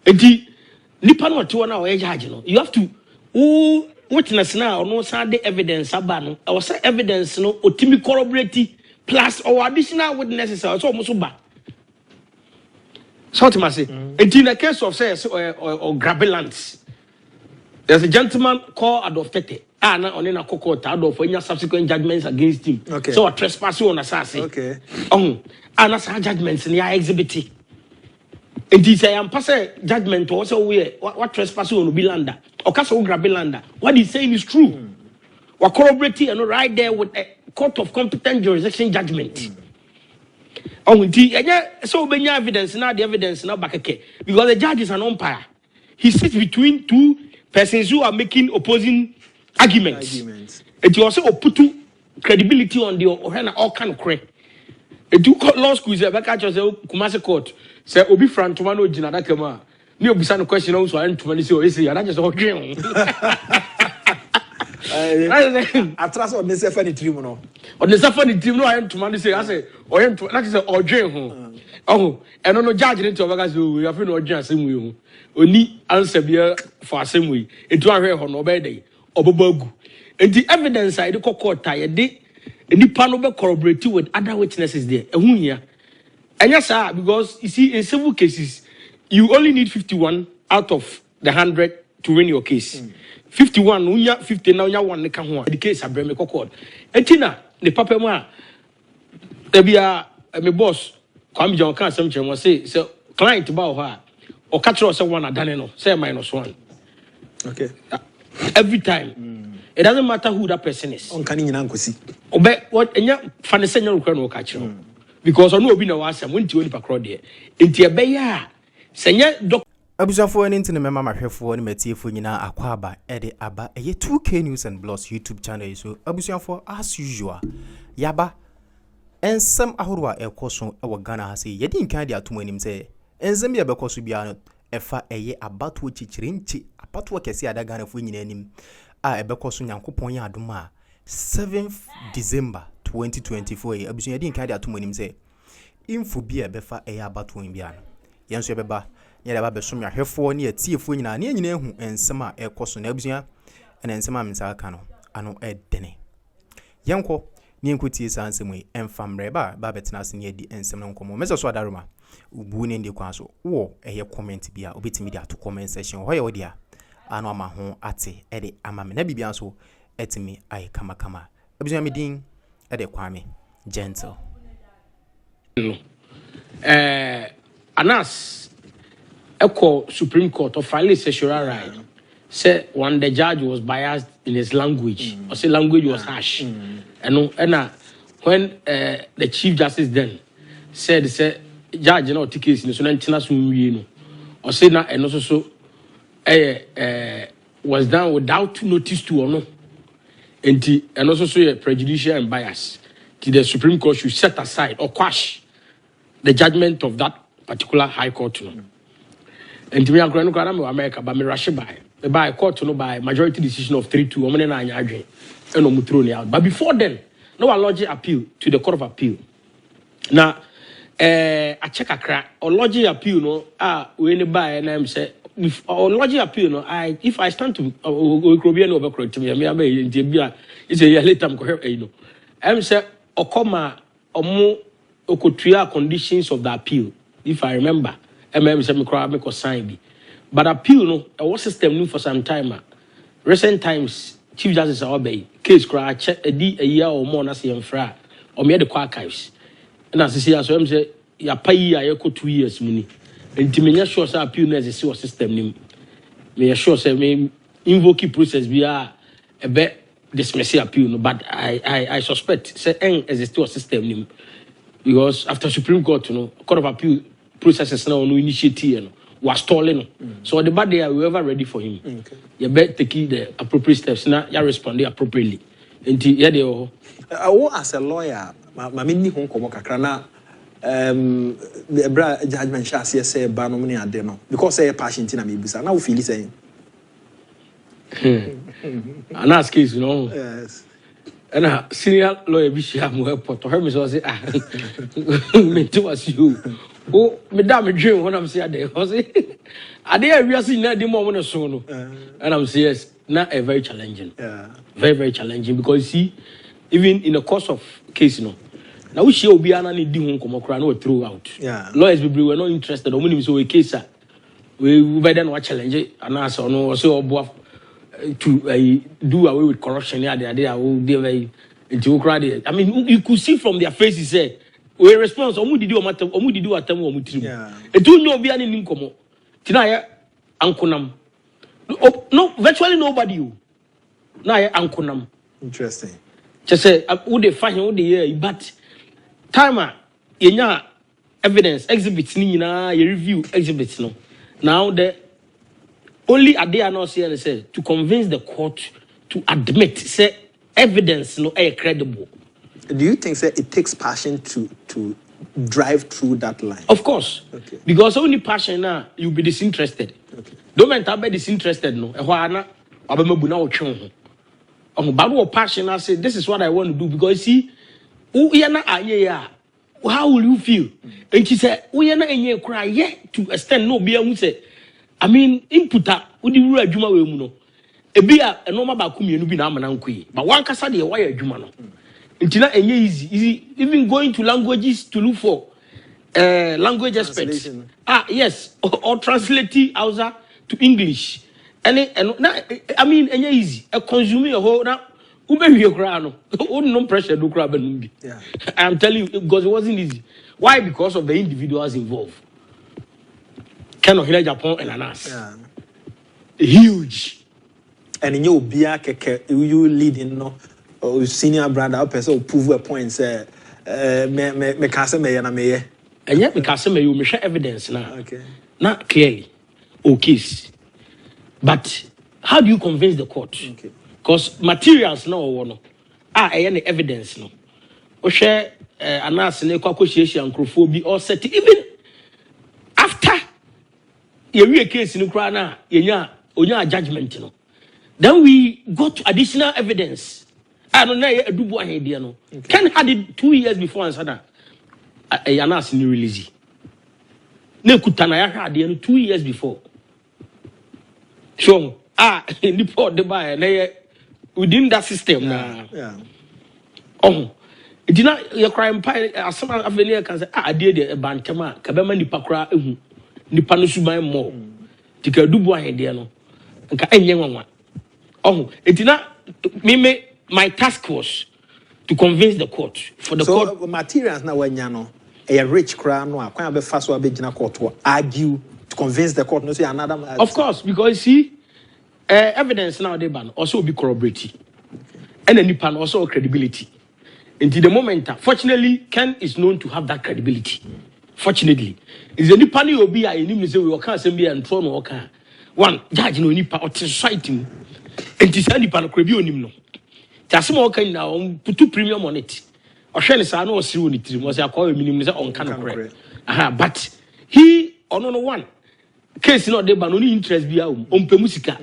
Enti nipa no to na o judge no. You have to witness now or no side evidence abano. I was say evidence no otimi corroborate plus or additional witnesses so almost ba. So to say, in the case of say or grabelands, there's a gentleman called Adolfete. Na on a court Adolf for any subsequent judgments against him. Okay. So a trespassing on assassin. Okay. And as judgments in the exhibit. And this I am passing judgment also where what trespassing on Bilanda or Castle Grabilanda. What he's saying is true. What corroborating and right there with a court of competent jurisdiction judgment. Oh, so many evidence now the evidence now back again because the judge is an umpire. He sits between two persons who are making opposing arguments. It also put credibility on the all kind of credit. It do law school is back at Kumasi court. Say Obi Fran Tomano Jinada Kama. No Bisano question also and to say I just all dream. I trust on this funny tribunal. On the funny tribunal I am to man say I say or am to that is or dream. Oh, and on no judge into Vagazu, we have no judge same way. Only answer be for same way. It one here on obey obobogu. And the evidence I do court tired day and the panel be corroborate with other witnesses there. And yes, sir, because you see, in civil cases, you only need 51 out of the 100 to win your case. 51, unya 50 now, you want the case at Aremeyaw court. And Tina, the papa ma, there be a boss, come John can't say, so client about her, or catch us one at Daneno, say -1. Okay. Every time. It doesn't matter who that person is. On canning in Ankosi. Obey what and ya Fanesenial Colonel catch you. Because I know be no answer when to any crowd there. Into a beya. Senya doc. Abusafo ani ntine mema mahwefo ni metiefo nyina akwaba ede aba eye 2K News and Blogs YouTube channel so abusafo as usual yaba ensem ahorwa ekoso ewo Ghana ha se yedi nkan de atom anim se ensem ye bekoso bia no efa eye abato chichirinchi abato kese ada Ghana fo nyina anim a ebekoso nyankopon ya adoma 7th December 2024 ye abusu yedi nkan de atom anim se info bia befa eye abato bia no yenso beba yɛda ba besom ya hwefo ne atiefo nyina ne nyina ehu ensem a ekoso na abusua ene ensem a mensa aka no ano edene yenko ne nkotie sansem yi emfamre ba betena ase ne adi ensem no nkomo meso so adaroma ubu ne ndi kwa so wo eye comment bia obetimi di ato comment section ho ye odia ano ama ho ate ede ama me na bibia so etimi ai kama abusua medin ede kwame gentle Anas Echo Supreme Court of Filey Sexual Right said when the judge was biased in his language, or say language was harsh. And when the Chief Justice then said judge you know tickets in the or say na and also was done without notice to or no. And also so prejudicial and bias. The Supreme Court should set aside or quash the judgment of that particular high court. And to me, I'm going to America, but me rush by court no by majority decision of 3-2. I'm going out. But before then, no one lodge appeal to the Court of Appeal. Now, I check a crack or lodge appeal. No, we buy and I'm say if or lodge appeal. No, if I stand to over to me, it's a year later. I'm say or comma or more or conditions of the appeal. If I remember. Make sign but appeal no our system new for some time. Recent times Chief Justice obey case cry check a year or more na say enfra or me the archives and as see as I'm say ya pay ya 2 years muni and me sure say appeal na as see system nim me sure say me invoke process be a be dismiss appeal no but I suspect say exist system nim because after Supreme Court Court of Appeal processes now no initiative was stalling. So the bad day we ever ready for him. Okay. You better take the appropriate steps now you respond appropriately. Until yeah they as a lawyer, my mini home komo kakra na the bra judgment çàse say ba no me ade no because say passion tina me bisa na we feel saying. And ask case Yes. And senior lawyer Bishop Moepo to her me so say me too as you Oh, Madame dream when I'm saying there. Are there we are seeing that the moment so no? And I'm saying yes, not a very challenging. Yeah. Very, very challenging because see, even in the course of case, you know, now we shall be an need to come across throughout. Yeah. Lawyers we were not interested. Only so a case, we better not challenge it and ask or no, so to do away with corruption. Yeah, they are very into crowd. I mean, you could see from their faces, say, we response, or did you matter, or did you attend or mutim? Yeah. It do no be any income. Tinaya, Ankonam. No, virtually nobody. Now, Ankonam. Interesting. Just say, would they find all the year, but timer, yenya evidence, exhibits, you review exhibits, no. Now, the only a day I not say, to convince the court to admit, say, evidence, no, credible. Do you think that it takes passion to drive through that line? Of course. Okay. Because only passion now, you'll be disinterested. Okay. Don't mean be disinterested, no. But passion, I say, this is what I want to do. Because see, how will you feel? And she said, we are not in here cry yet to extend no beer. I mean, input would you read Juma Muno? A beer, a normal Bakumi, and be Naman, but one Casadi, wire Jumano. It's not easy, even going to languages to look for language experts. Yes, or translate Hausa to English. And I mean, easy. A consuming a whole now. No pressure do grab. Yeah. I'm telling you, because it wasn't easy. Why? Because of the individuals involved. Kind of Agyapong and Anas. Yeah. Huge. And in your beer, you leading no senior brother person prove a point. Say, me can't me and me. And yet, because you share evidence now. Okay. Not clearly. Okay. But how do you convince the court? Okay. Because materials no any evidence no. O share Anas ne kwakoshiation and or set even after you case in Ukraine, you judgment no. Then we got additional evidence. I don't know do what idea no. Ken had it 2 years before and said Anas ni release. Ne kutana ya had 2 years before. So in the port the buy within that system now. Yeah. Oh, it did not your crime pie as some of the can say I did a bantama kabema nipa kra ehu nipa no suban mo tika du bo ahede no nka enye nwanwa. Oh, it did not me my task was to convince the court for the court. So materials na wanya no a rich cra no akwan be fa so abegina court to argue to convince the court no say another. Of course, because see evidence now they ban also be corroborated. And then nipa also credibility. Until the moment, fortunately, Ken is known to have that credibility. Fortunately, is the nipa ni obi a enim say we can assembly and throne no kan. One judge no nipa or society. And this nipa no krebi onim no. Just mo kan na put premium on it. Or share say no see on it. Mo say call minimum say on kan correct. But he on no one case no dey ban only interest bia on pemusika.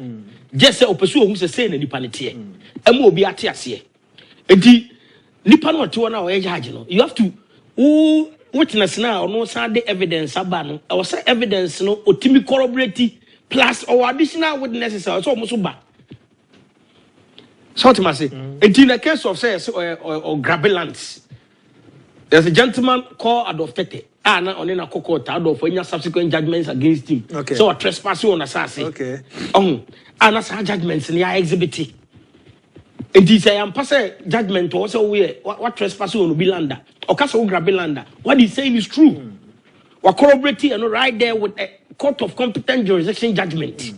Just say opesu ohun say na nipa ne tie. Emo obi ate ase. Enti nipa no to na o judge no. You have to witness now no say the evidence aba no. I say evidence no otimi corroborate plus or additional witnesses so almost ba. So what must say? Enti in the case of say or grabelands. There's a gentleman called Adolf Tete. Na on na court Adolf any subsequent judgments against him. Okay. So a trespassing on assassin. Okay. And some judgments in the exhibit. And this I am pass judgment also what trespassing on Bilanda or Castle Grabilanda. What he's saying is true. We're corroborating and right there with a court of competent jurisdiction judgment.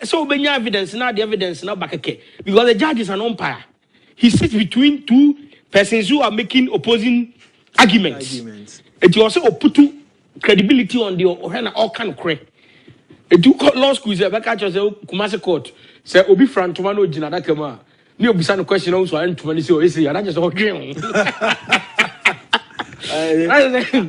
So many evidence now the evidence now back again because the judge is an umpire. He sits between two persons who are making opposing arguments. It also put credibility on the all kind of correct. It took law school is a back at Kumasi court. Say Obi Frantumano Jinada Kama. Ni obisa no question also and to say say and just dream.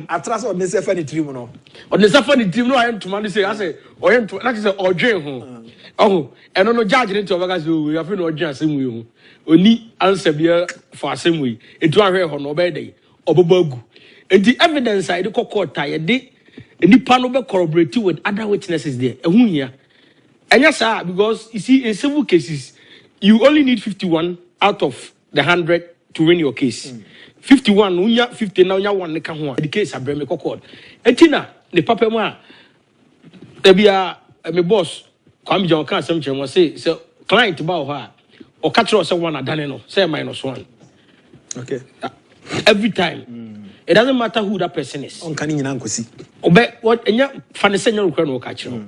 I trust on the safety team no. On the safety team no I to man say I say or that is a dream ho. Oh, and no judge into obaga say we have no judge asem we ho. Oni answer bia for asem we. Etu ahwe ho no be dey. Obobagu. And the evidence I the court tie the panel be corroborated with other witnesses there. And yes, sir, because you see, in civil cases, you only need 51 out of the 100 to win your case. 51, unya 50 now unya one the case I bring me court. And Tina, the papa ma, there be a my boss, come John can some was say, so client about her or catch us one at Daneno, say -1. Okay. Every time. It doesn't matter who that person is. On can you see? Obe what enya fane senya no catch no.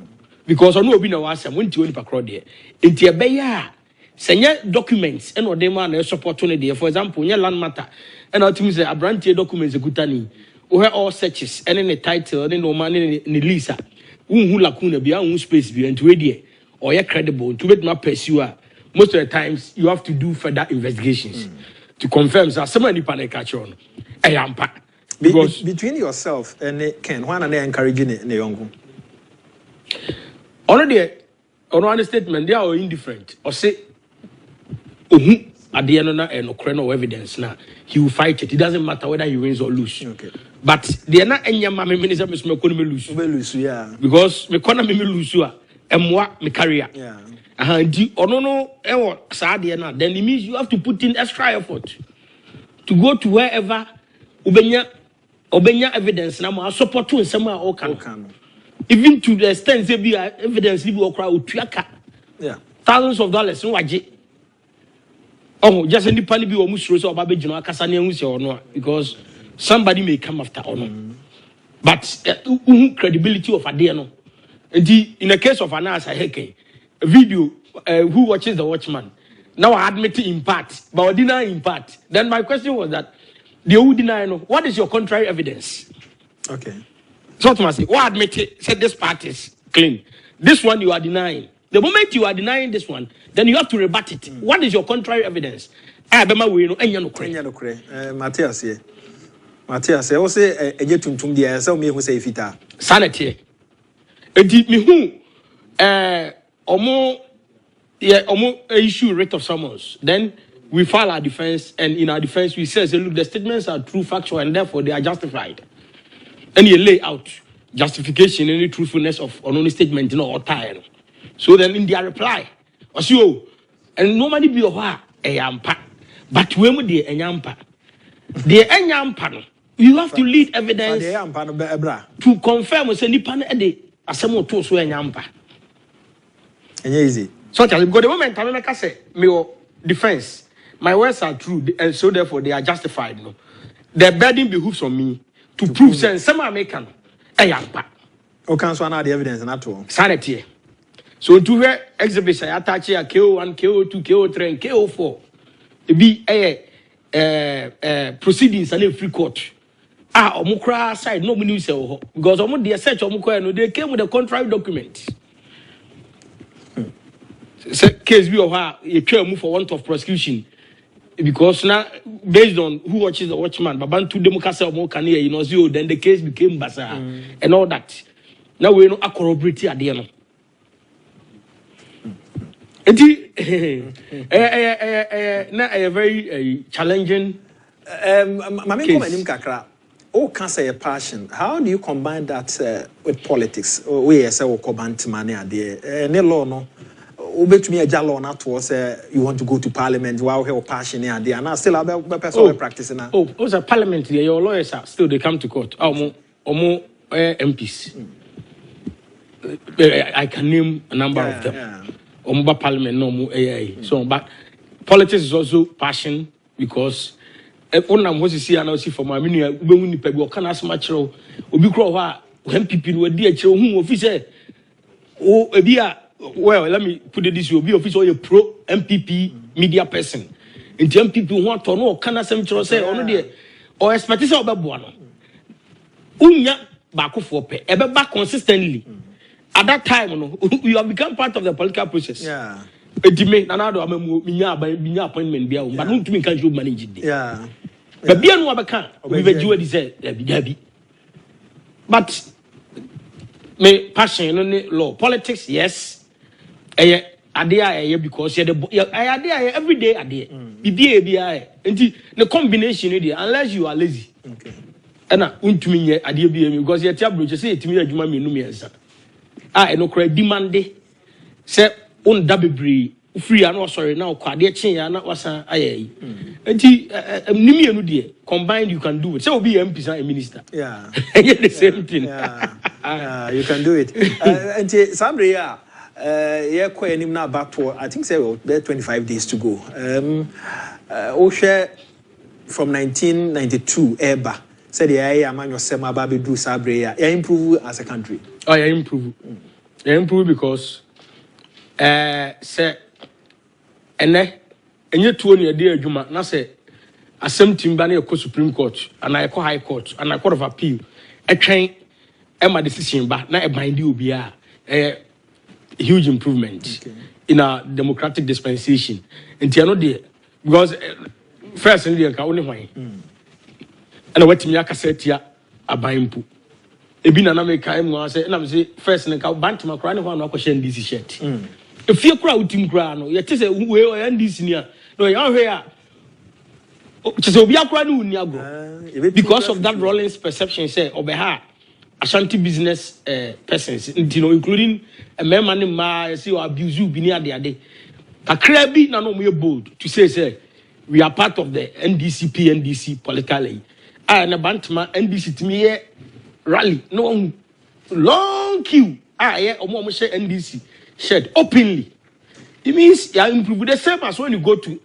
Because ono obi na wasam wonti oni pakro de. Enti ebeya senya documents and odem na support no de. For example, nya land matter. And ultimately say abrantie documents ekutani. O all searches and the title and no man ni lisa. Unhu lacuna bia un space bi enti we de. Or you credible to make my pursue. Most of the times you have to do further investigations to confirm that somebody panic catch on. Because between yourself and Ken, one and they encouraging the young. Already, on one statement, they are indifferent. Or say, at the end of no evidence now, he will fight it. It doesn't matter whether he wins or lose. Okay. But they are not any minister Miss economy lose. Yeah. Because economy lose and what me career. Yeah. Then it means you have to put in extra effort to go to wherever obenya evidence na mo support to nsema o kan. Even to the extent say be evidence be okra otuaka. Yeah. Thousands of dollars no waje. Oh, just any pani be o musuro so oba be gino akasa na ehun se ono because somebody may come after ono. But credibility of ade no. In the case of Anasa Heke, a video who watches the watchman. Now I admit it in part, but I deny in part. Then my question was that the who deny no, what is your contrary evidence? Okay. So to say, what admit it, said this part is clean. This one you are denying. The moment you are denying this one, then you have to rebut it. What is your contrary evidence? Matthias here. Matthias, I will say a jet to the so me who say fita. Sanity. Did me who issue writ of summons. Then we file our defense, and in our defense we say, look, the statements are true, factual, and therefore they are justified. And you lay out justification, any truthfulness of only statement, or time. So then in their reply, and nobody be a yampa, but when would the yampa? The yampa, you have to lead evidence to confirm with any pan a day. Asemo to so enyampa. Easy. So because the moment I make say my defense, my words are true, and so therefore they are justified. No, the burden behooves on me to prove sense. Some American enyampa. O cancel now the evidence and at all. Sanity. So to where exhibition attach here KO1, KO2, KO3, and KO4. It be proceedings and a free court. Omukra side no news because they search Omukra they came with a contrary document. Case be of her a move for want of prosecution because now based on who watches the watchman, Babantu Democracy Mokani, then the case became bazaar and all that. Now we know a corroborate at the end. A very challenging case. Oh, cancer a passion. How do you combine that with politics? We say we combine money there. Ne law no. Bet me a jalon at was you want to go to parliament while have passion there and I still have a person practicing now. Oh, was a parliament there. Your lawyers are still they come to court. More MPs. I can name a number of them. Omba parliament no more AI. So, but politics is also passion because. When I'm going to see and see for my mini, we can ask much. We grow when people were dear children who officer. Oh, well, let me put it this way: be official, a pro MPP media person. And some people want to know, can I say, or expertise of Babuano? Unya back for pay, ever back consistently. At that time, you have become part of the political process. Yeah. Demand another appointment, but not to encourage you manage it. Yeah. But be no can we do it. But me passion in law, politics, yes. Idea because idea every day idea. Be and the combination idea unless you are lazy. Okay. ɛna untumi nye adeɛ bi emi because yɛ tia broche sɛ yɛtumi adwuma mmienu mmiɛnsa a ɛno kora demande sɛ onda bebree free ana sorry now kwade kyen ya na wasan ayi enti nimi enu de combined you can do it so obi MP san a minister yeah the same thing yeah you can do it enti samre ya yeah kwa enim na bato I think say there 25 days to go o share from 1992 eba said yeah man yosem aba be do sabre ya improve as a country improve because say ene enye tuo ne de adwuma na se asem timba na ekɔ Supreme Court ana ekɔ High Court ana Court of Appeal etwen ema decision ba na e bind obi a huge improvement in our democratic dispensation nti ano de because first in the nka woni hwan ana watimi akasa tia abanpu ebi na me kai mu ase na me say first nka bantima kra ne hwan na akɔhye NDC shirt if you crowd team crown, you say we are this near. No, you're here. So be a crown because of that Rollins perception, say Obeha, Ashanti business persons, including a man ma see or abuse you be near the other. A crabby no more bold to say we are part of the NDC politically. And a bantama NDC to me rally no long queue. Almost say NDC. Shared openly. It means you improve the same as when you go to